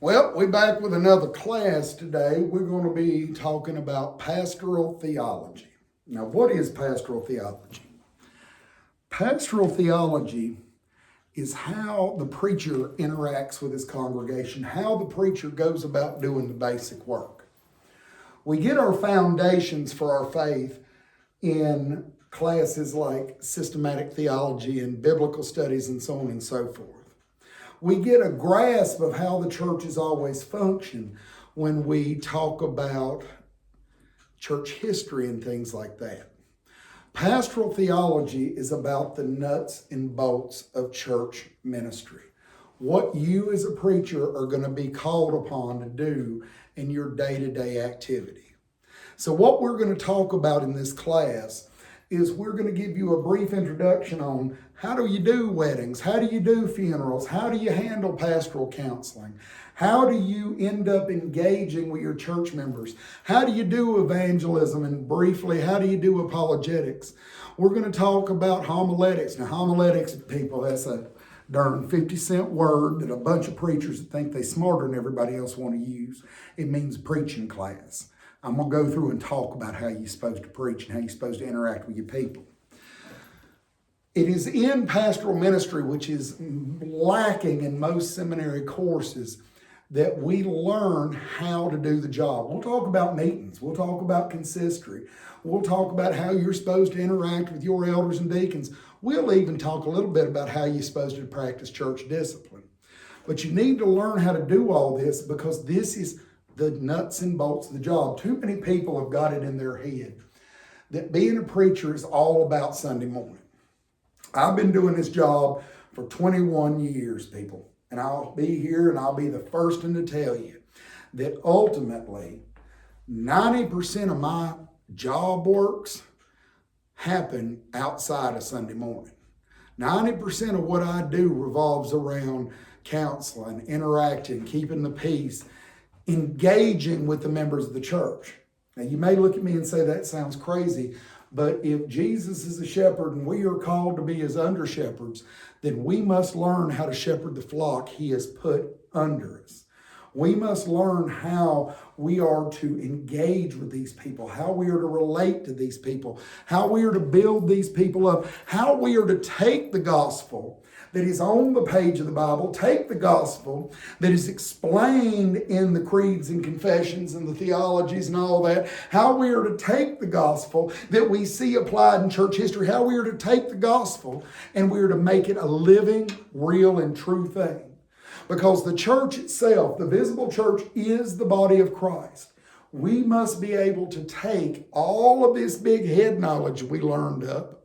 Well, we're back with another class today. We're going to be talking about pastoral theology. Now, what is pastoral theology? Pastoral theology is how the preacher interacts with his congregation, how the preacher goes about doing the basic work. We get our foundations for our faith in classes like systematic theology and biblical studies and so on and so forth. We get a grasp of how the church has always functioned when we talk about church history and things like that. Pastoral theology is about the nuts and bolts of church ministry. What you as a preacher are going to be called upon to do in your day-to-day activity. So what we're going to talk about in this class is we're going to give you a brief introduction on how do you do weddings, how do you do funerals, how do you handle pastoral counseling, how do you end up engaging with your church members, how do you do evangelism, and briefly, how do you do apologetics. We're going to talk about homiletics. Now, homiletics, people, that's a darn 50-cent word that a bunch of preachers that think they're smarter than everybody else want to use. It means preaching class. I'm going to go through and talk about how you're supposed to preach and how you're supposed to interact with your people. It is in pastoral ministry, which is lacking in most seminary courses, that we learn how to do the job. We'll talk about meetings. We'll talk about consistory. We'll talk about how you're supposed to interact with your elders and deacons. We'll even talk a little bit about how you're supposed to practice church discipline. But you need to learn how to do all this because this is the nuts and bolts of the job. Too many people have got it in their head that being a preacher is all about Sunday morning. I've been doing this job for 21 years, people, and I'll be here and I'll be the first one to tell you that ultimately 90% of my job works happen outside of Sunday morning. 90% of what I do revolves around counseling, interacting, keeping the peace, engaging with the members of the church. Now, you may look at me and say, that sounds crazy, but if Jesus is a shepherd and we are called to be his under shepherds, then we must learn how to shepherd the flock he has put under us. We must learn how we are to engage with these people, how we are to relate to these people, how we are to build these people up, how we are to take the gospel that is on the page of the Bible, take the gospel that is explained in the creeds and confessions and the theologies and all that, how we are to take the gospel that we see applied in church history, how we are to take the gospel and we are to make it a living, real, and true thing. Because the church itself, the visible church, is the body of Christ. We must be able to take all of this big head knowledge we learned up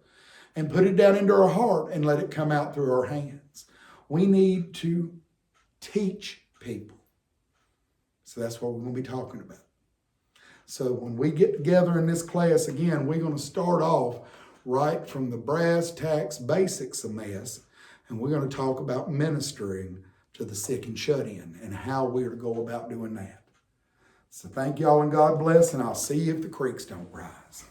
and put it down into our heart and let it come out through our hands. We need to teach people. So that's what we're going to be talking about. So when we get together in this class again, we're going to start off right from the brass tacks basics of Mass, and we're going to talk about ministering to the sick and shut in and how we are to go about doing that. So thank y'all and God bless, and I'll see you if the creeks don't rise.